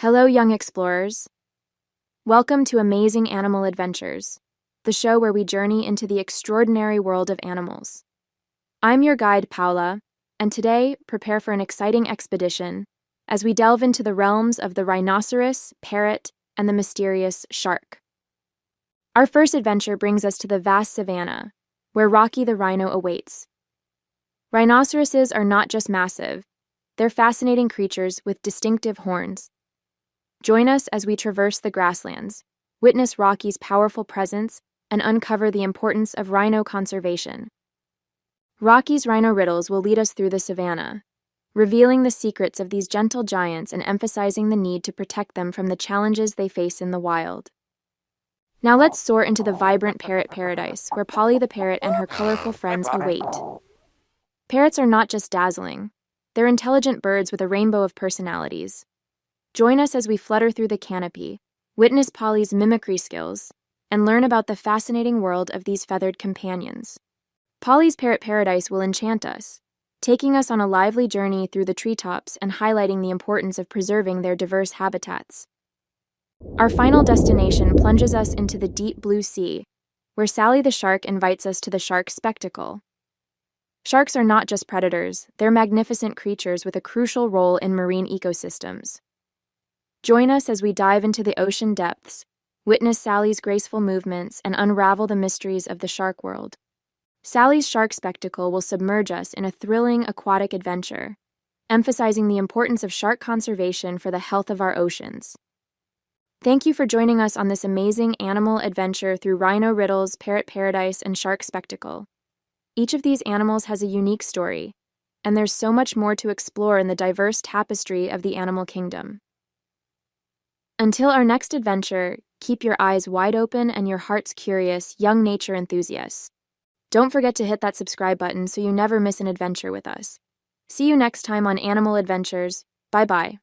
Hello, young explorers. Welcome to Amazing Animal Adventures, the show where we journey into the extraordinary world of animals. I'm your guide, Paola, and today, prepare for an exciting expedition as we delve into the realms of the rhinoceros, parrot, and the mysterious shark. Our first adventure brings us to the vast savanna, where Rocky the Rhino awaits. Rhinoceroses are not just massive, they're fascinating creatures with distinctive horns. Join us as we traverse the grasslands, witness Rocky's powerful presence, and uncover the importance of rhino conservation. Rocky's Rhino Riddles will lead us through the savanna, revealing the secrets of these gentle giants and emphasizing the need to protect them from the challenges they face in the wild. Now let's soar into the vibrant Parrot Paradise, where Polly the Parrot and her colorful friends await. Parrots are not just dazzling, they're intelligent birds with a rainbow of personalities. Join us as we flutter through the canopy, witness Polly's mimicry skills, and learn about the fascinating world of these feathered companions. Polly's Parrot Paradise will enchant us, taking us on a lively journey through the treetops and highlighting the importance of preserving their diverse habitats. Our final destination plunges us into the deep blue sea, where Sally the shark invites us to the shark spectacle. Sharks are not just predators, they're magnificent creatures with a crucial role in marine ecosystems. Join us as we dive into the ocean depths, witness Sally's graceful movements, and unravel the mysteries of the shark world. Sally's shark spectacle will submerge us in a thrilling aquatic adventure, emphasizing the importance of shark conservation for the health of our oceans. Thank you for joining us on this amazing animal adventure through Rhino Riddles, Parrot Paradise, and Shark Spectacle. Each of these animals has a unique story, and there's so much more to explore in the diverse tapestry of the animal kingdom. Until our next adventure, keep your eyes wide open and your hearts curious, young nature enthusiasts. Don't forget to hit that subscribe button so you never miss an adventure with us. See you next time on Animal Adventures. Bye-bye.